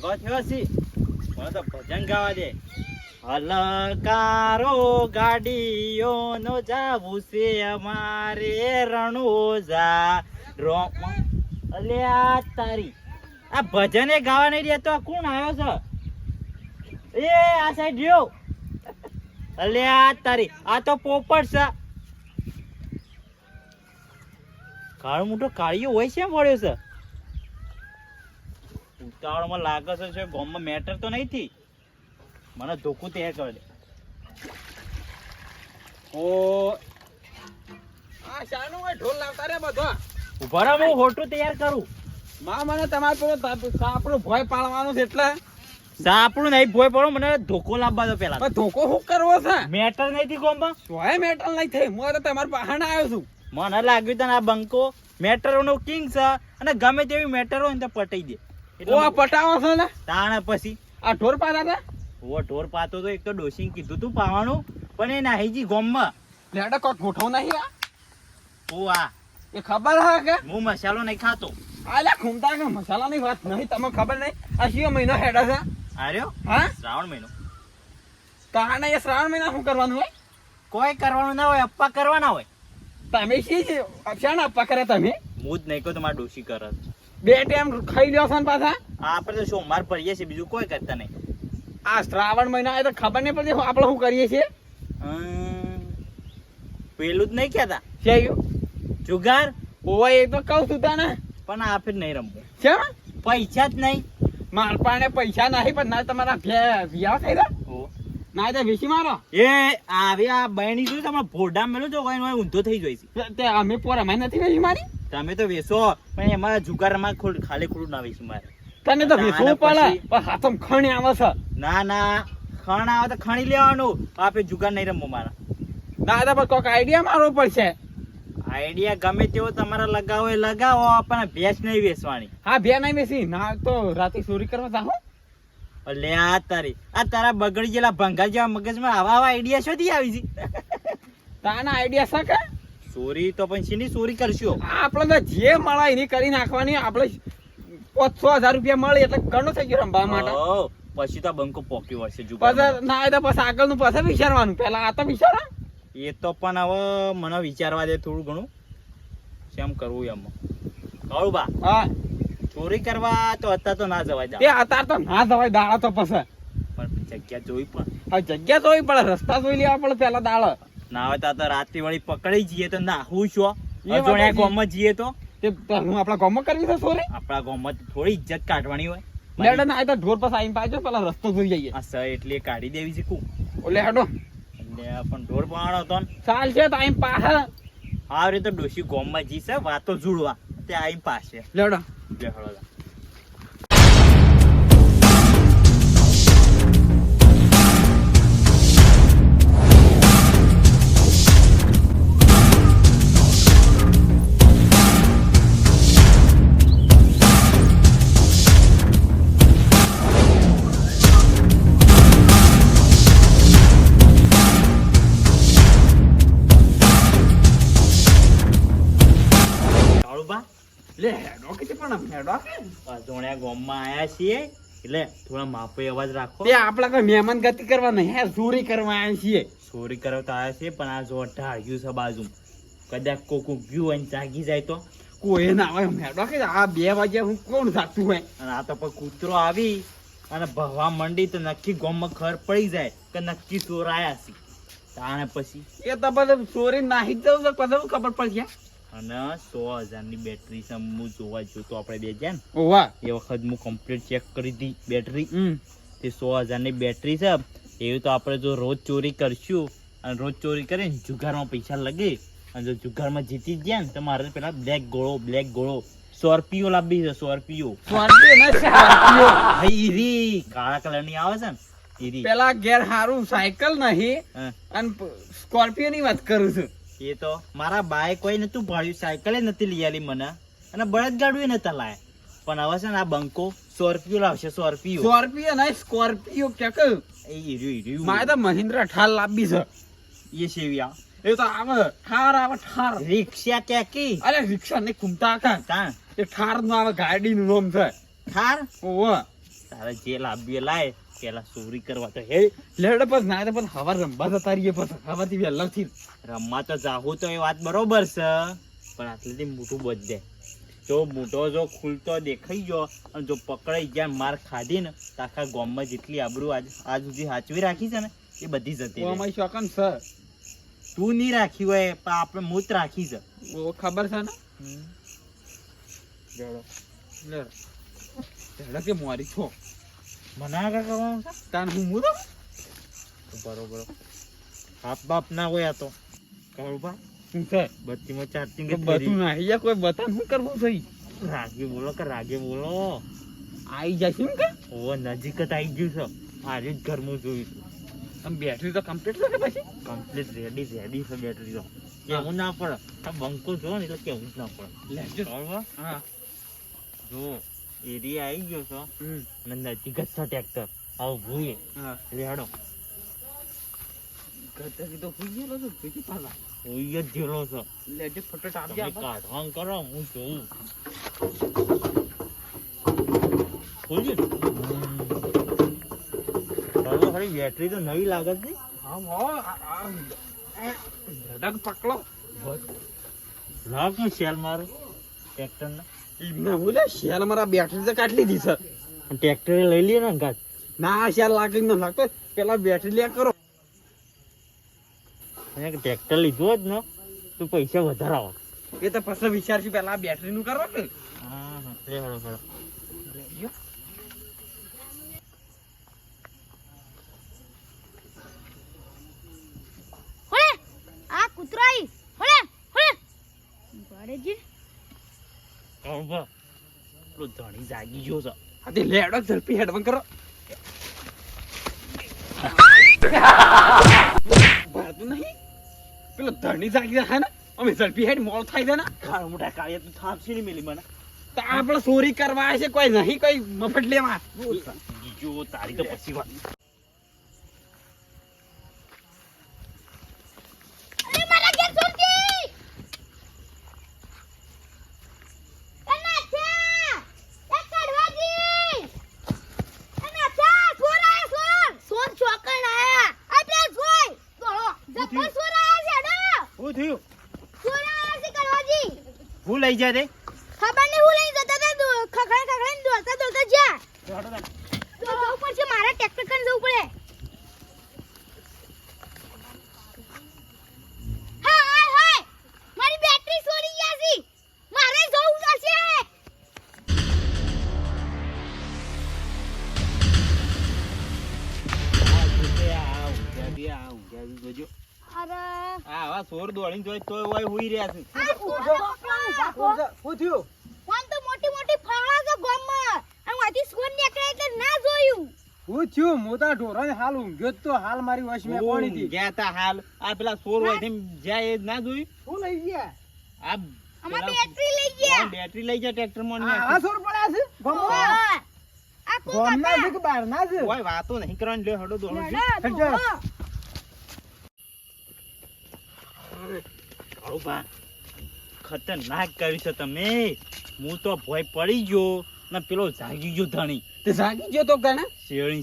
મોડો થયો છે મને તો ભજન ગાવા દે. હલકારો ગાડીઓ નો જાવું છે અમારે રણોજા રોમ. અલ્યા તારી આ ભજને ગાવા નહીં દેતો. આ કોણ આવ્યો છે? એ આ સાઈડ જો. અલ્યા તારી આ તો પોપટ છે. કાળો મોટો કાળિયો હોય છે મળ્યો છે. ઉતાવળમાં લાગે છે ગામમાં મેટર તો નહીં થી. મને ધોકું તૈયાર કરી દે. ઓ આ શાનું હોય ઢોલ લાવતા રે બધો. ઉભા રહો હું હોટું તૈયાર કરું. માં મને તમારે પેલો આપણો ભોય પાડવાનો છે એટલે સાપડું નહીં ભોય પડો. મને ધોકો લાવવા દો પેલા. પણ ધોકો શું કરવો છે? મેટર નહીં થી ગામમાં. તોય મેટલ નહીં થઈ. હું તો તમારા બહાને આવ્યો છું. મને લાગ્યું તને આ બંકો મેટરો નો કિંગ છે અને ગમે તેવી મેટર હોય ને તો પટાઈ દે. ઓ આ પટાવો છે ને તાણે પછી આ ઢોર પાડા હતા. ઓ ઢોર પાતો તો એક તો ડોશીને કીધું તું પાવાનું પણ એ નાહીજી ગામમાં. લેડા કોટ ગોઠવ નહીં આ. ઓ આ એ ખબર હે કે હું મસાલો નહીં ખાતો. આલે ખૂમતા કે મસાલાની વાત નહીં. તમને ખબર નહીં આ કયો મહિનો હેડા છે? આર્યો હા શ્રાવણ મહિનો. તાને એ શ્રાવણ મહિના શું કરવાનું હોય? કોઈ કરવાનું ના હોય. અપ્પા કરવાના હોય. તમે શી શાના અપ્પા કરે તમે? હું જ નહીં કહું તમારે ડોશી કરે. બે ટાઈમ ખાઈ લ્યો છો ને પાછા. આપણે તો સોમવાર ભરીએ છીએ બીજું કોઈ કરતા નહીં. આ શ્રાવણ મહિના એ તો ખબર નહીં પડતી આપણે શું કરીએ છીએ. પેલું જ નહીં કહેતા છે જુગાર. ઓય એ તો કહું છું તને પણ આ ફેર નહીં રમવું. છે પૈસા જ નહીં. માર પાસે પૈસા નહીં પણ ના તમારા વ્યાહ થઈ રહ્યા ના તો વેચી મારો. એ આવી આ બહેની શું તમે ભોડા મેલું છો કોઈ ઊંધો થઈ જોઈશે. તે અમે પોર અમારી નથી વેચી મારી. તમે તો વેચો પણ એમાં જુગારમાં ખાલી ખોટું ના વેચી મારે. તને તો વેચવું પડે પણ હાથમ ખણી આવે છે. ના ના ખણ આવે તો ખણી લેવાનું. આપે જુગાર નહીં રમવું મારા. ના તો કોઈક આઈડિયા મારવો પડશે. આઈડિયા ગમે તેવો તમારે લગાવો એ લગાવો પણ ભેંસ નહીં વેચવાની. હા ભે નહીં વેચી ના તો રાતે ચોરી કરવા જાહો. એટલે આ તારા બગડી ગયેલા ભંગાર જેવા મગજમાં આવા આઈડિયા શોધી આવી છે. તાના આઈડિયા છે કે ચોરી તો પણ શીની ચોરી કરશો? આપણે તો જે મળે એની કરી નાખવાની. આપણે 500,000 રૂપિયા મળે એટલે ઘણું થઈ ગયું રમવા માટે. પછી તો બંકો પોક્યો હશે જુગાર. પછી ના એ તો પછી આગળનું પછી વિચારવાનું. પેલા આ તો વિચારો. એ તો પણ હવે મને વિચારવા દે થોડું ઘણું કેમ કરવું એમાં. કહું બા હા ચોરી કરવા તો અત્યારે તો ના જવાય. તે અત્યારે તો ના જવાય દાડા તો પછી. પણ જગ્યા જોઈ પણ. હવે જગ્યા જોઈ પડે. રસ્તા જોઈ લેવા પડે પેલા દાડા. ના હોય તો રાત્રિ વાળી પકડી જઈએ તો ના હું છો એ વાત ગામમાં જઈએ તો તે હું આપણા ગામમાં કરવી છે ચોરી. આપણા ગામમાં થોડી ઇજ્જત કાઢવાની હોય. લેડો ના તો ઢોર પાસે આવીને પાછો પેલા રસ્તો જોઈ જઈએ. આ સર એટલે કાઢી દેવી છે કુ. ઓલે હેડો એટલે પણ ઢોર પાવાનો હતો ને ચાલ છે તો આઈ પાસે. આ રીતે ડોશી ગામમાં જી છે વાતો જોડવા તે આઈ પાસે. લેડો લે હળો. લે હેડો કે પણ હેડો જોણ્યા ગામમાં આયા છીએ એટલે થોડા માપે અવાજ રાખો. તે આપડા કોઈ મહેમાન ગતિ કરવા નહીં હે ચોરી કરવા આવ્યા છીએ. ચોરી કરવા તો આયા છીએ પણ આ જો ઢાળ્યું છે બાજુ. કદાચ કોક ગયું હોય ને જાગી જાય તો કોઈ ના હોય. હેડો કે આ 2 વાગ્યા હું કોણ જાતું હોય. અને આ તો પણ કૂતરો આવી અને ભવા મંડી તો નક્કી ગામમાં ખબર પડી જાય કે નક્કી ચોર આયા છે. તાણે પછી એ તો બધું ચોરી નાહી જ જવું તો પછી ખબર પડશે. અને 100,000 ની બેટરી છે. હું જોવા જોતો આપણે બે જાય ને ઓવા એ વખત હું કમ્પ્લીટ ચેક કરી હતી બેટરી. તે 100,000 ની બેટરી છે. એવી તો આપણે જો રોજ ચોરી કરશું અને રોજ ચોરી કરીને જુગારમાં પૈસા લગે અને જો જુગારમાં જીતી જ ગયા ને તો મારે પેલા બ્લેક ગોળો સ્કોર્પિયો લાવવી છે. સ્કોર્પિયો કાળા કલર ની આવે છે ને ઈરી. પેલા ઘેર હારું સાયકલ નહીં અને સ્કોર્પિયો ની વાત કરું છું. એ તો મારા બાએ કોઈ નતું ભાડ્યું. સાયકલે નથી લઈ આલી મને અને બળદગાડું નતા લાયા. પણ હવે છે ને આ બંકો સ્કોર્પિયો લાવશે. સ્કોર્પિયો નહીં સ્કોર્પિયો કે મારે તો મહિન્દ્રા ઠાર લાવવી છે. એ સેવી એ તો આવે ઠાર આવે ઠાર. રિક્ષા ક્યાંકી? અરે રિક્ષા ને ઘૂમતા હતા. એ ઠાર નું આવે ગાડી નું નામ છે ઠાર. ઓહ તારે જે લાવીએ લાય પેલા ચોરી કરવા તો હે લેડો બસ ના તો પણ હવાર રમવા જતા રહીએ પછી હવાથી વહેલાથી રમવા તો જાહું તો એ વાત બરોબર છે પણ આટલેથી મોટું બધે જો મોટો જો ખુલતો દેખાઈ ગયો અને જો પકડાઈ ગયા માર ખાધી ને તો આખા ગામમાં જેટલી આબરૂ આજ સુધી સાચવી રાખી છે ને એ બધી જતી રહે. અમારી શોકન છે તું નહીં રાખી હોય પણ આપણે મૂત રાખી છે. ઓ ખબર છે ને લેડો લેડો કે મોરી છો મને આગળ કરવાનું છે તાન હું મૂતો બરોબર હાફ બાપ ના હોય આ તો કરુભા શું છે બત્તીમાં ચાર્જિંગ બધું ના અહીંયા કોઈ બતાન શું કરવું થઈ રાગે બોલો કે રાગે બોલો આવી જાય શું કે ઓ નજીક જ આવી ગયું છે આજે જ ઘરમાં જોયું આમ બેટરી તો કમ્પ્લીટ છે કે પછી કમ્પ્લીટ રેડી છે બેટરી તો કેવું ના પડે આ બંકો જો ને એટલે કેવું જ ના પડે લેજો બરોબર હા જો એરિયા આવી ગયો છો હમ અને નજીક જ છે ટ્રેક્ટર આવું ભૂએ હા લેડો ગધેડી તો હોઈ ગયેલો છે બીજી પાછા ભૂઈ જ જેલો છે લેજો ફટફટ આપજે તમે આપણે કાઢવાનું કરો હું જોઉં ખોલજો ચાલો ખરી બેટરી તો નવી લાગે છે હા ધડક પકડો લાગ ને સેલ મારો ટ્રેક્ટર ને એમને બોલે શેલ મારા બેટરી તો કાઢી લીધી સર ટ્રેક્ટરે લઈ લઈએ ને ગાત ના શેલ લાગે ન લાગતો પેલા બેટરી લે કરો અને ટ્રેક્ટર લીધું હોત ને તો પૈસા વધારે આવે. એ તો પછી વિચારશું પેલા બેટરી નું કરો ને હા હા હેડો હેડો હોલે આ કૂતરાઈ હોલે હોલે ગોડેજી કરુભા પેલો ધણી જાગી ગયો છે. આથી લેડો ઝડપી હેડવન કરો ભરતું નહીં પેલો ધણી જાગી જાય ને અમે ઝડપી હેડ મોલ થાય છે ને કાળ મોટા કાળિયા તું થાપસી નહીં મેલી મને તો આપણે ચોરી કરવા આવે છે કોઈ નહીં કોઈ મફત લેવા બીજો તારી તો પછી વાત અરે મારા ઘેર છોડતી કના છે એ કડવાજી કના છે સોર આયા સોર ચોકણ આયા આ બે સોય દોડો જબર સોર આયા છે ડો શું થયું સોર આયા છે કડવાજી હું લઈ જા રે ખબર નહીં હું લઈ જતા હતા ખખડાઈને દોડતા જ્યાં તો જવું પડશે મારા ટ્રેક્ટર કરીને જવું પડે હા હાય હાય મારી બેટરી છોડી ગયા છે મારે જવું પડશે અરે આવા સોર દોડીને જોઈ તોય હોય હુઈ રહ્યા છે. આ શું થયું ફોન તો મોટી મોટી ફાળા છે ગામમાં અને વાથી સોન નીકળે એટલે ના જોયું હું થયું મોટા ઢોરાને હાલ ઊંઘ્યો જ તો હાલ મારી વશ મેં કોણી હતી ગયા તા હાલ આ પેલા સોર હોય તેમ જાય એ જ ના જોયું શું લઈ ગયા આ અમાર પેલા બેટરી લઈ ગયા બેટરી લઈ જા ટ્રેક્ટર માં આ સોર પડ્યા છે ઓય, આ કોક ગોમના છે હતા કે બહારના છે કોઈ વાતો નહીં કરવાની લે હડો દોડો ના, હેડજો. ના, કરુભા ખતરનાક કર્યું છે તમે હું તો ભોય પડી ગયો ને પેલો જાગી ગયો ધણી તે જાગી ગયો તો કણે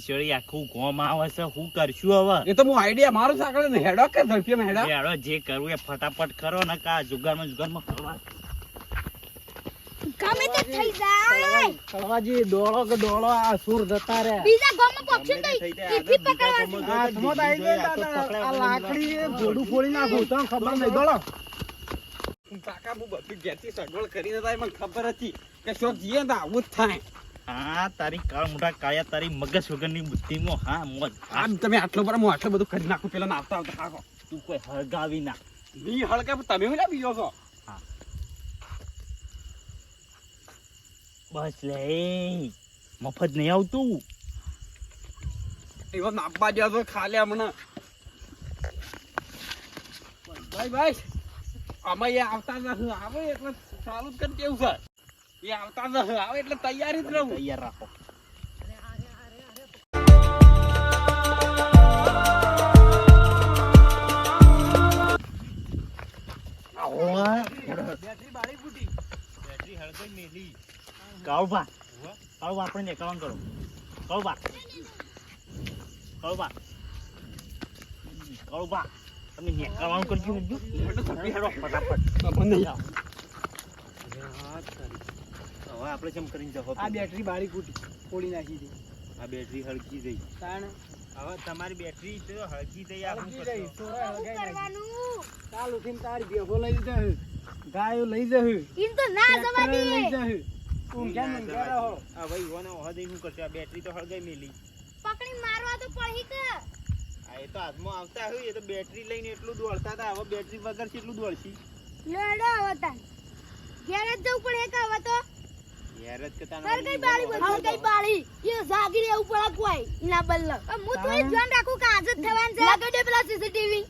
શેળી આખું ગોમ આવે છે શું કરશું હવે એ તો હું આઈડિયા મારો સાકળે ને હેડો કે ઝડપી હેડો હેડો જે કરવું એ ફટાફટ કરો ને કા જુગારમાં કરવા ગમે તે થઈ જાય કળવાજી દોડો કે દોડો આ સુર જતા રે બીજા ગામમાં પક્ષી તો ઈથી પકડવાની હાથમાં તો આવી ગઈ આ લાકડી ઘોડું ફોડી નાખું તો ખબર નહીં દોડો કાકા હું બધું ઘેરથી સગવડ કરીને થાય મને ખબર હતી કે શોક જીએ ને આવું જ થાય હા તારી કાળ મોટા કાળિયા તારી મગજ વગરની બુદ્ધિમાં હા મોજ આમ તમે આટલો પર હું આટલું બધું કરી નાખું પેલા આવતા આવતા હાકો તું કોઈ હળગાવી ના મી હળકા તમે મને બીજો છો બસ લે મફત નહીં આવતું એવો નાપવા જ્યાં તો ખાલે હમણાં ભાઈ ભાઈ અમે એ આવતા નથી આવે એટલે ચાલુ જ કરી કેવું છે એ આવતા નથી આવે એટલે તૈયારી જ રહું તૈયાર રાખો બેટરી બાળી ફૂટી બેટરી હળગાઈ મેલી કાળભા આપણે નીકળવાનું કરો કળુભા તમે નીકળવાનું કરજો હેડો ફટાફટ મને હવે આપણે કેમ કરીને જવો આ બેટરી બાળી ફૂટી ફોડી નાખી હતી આ બેટરી હળકી ગઈ તાણ હવે તમારી બેટરી તો હળકી થઈ આ શું હળગી ગઈ, કરશો? સોરા શું હળગાઈ નાખી. કરવાનું કાલ ઉઠીને તારી ભેગો લઈ જશે ગાયો લઈ જશે ઈમ તો ના જવા ટ્રેક્ટર લઈ દે જશે ઊંઘ્યા ને ઊંઘ્યા રહો. આ ભાઈ ઓને ઓહદે શું કરશે આ બેટરી તો હળગાઈ મેલી પકડી મારવા તો પડી કે આ એ તો હાથમાં આવતા હોય એ તો બેટરી લઈને એટલું દોડતા હતા હવે બેટરી વગર કેટલું દોડશી લેડો આવતા ઘેર જ જવું પડે કે હવે તો યાર જ કતા હળગઈ બાળી બધું હળગઈ બાળી એ જાગી રહેવું પડે કોઈ ઇના બલ્લ હું તો એ ધ્યાન રાખું કે આજ જ થવાનું છે લાગે દે પેલા સીસીટીવી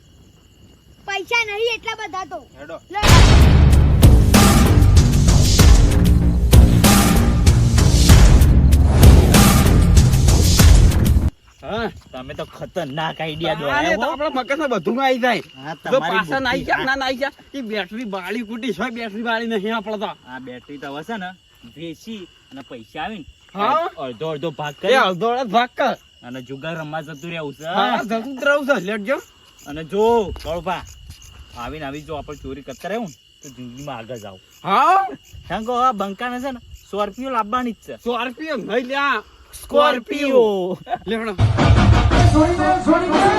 પૈસા નહીં એટલા બધા તો હેડો લેડો હા તમે તો ખતરનાક આઈડિયા આને તો દોડ્યા આપણા મગજમાં બધું આવી જાય હા જો તમારી પાછા નાઈ બુદ્ધિ. ગયા ના નાઈ ગયા એ બેટરી બાળી કૂટી છે બેટરી બાળી નહીં આપણે તો આ બેટરી તો હશે ને વેચી અને પૈસા આવે ને હા. અડધો અડધો ભાગ એ કરી અડધો અડધ ભાગ કર અને જુગાર રમવા જતું રહેવું હા છે જતું જ રહું છે લેટજો અને જો કળભા આવીને આવી જો આપણે ચોરી કરતા રહેવું ને તો જિંદગીમાં આગળ જાવ હા કારણ કે આ બંકાને છે ને સ્કોર્પિયો લાવવાની જ છે 100 રૂપિયા નહીં લ્યા સ્કોર્પિયો લેવડો છોડી દે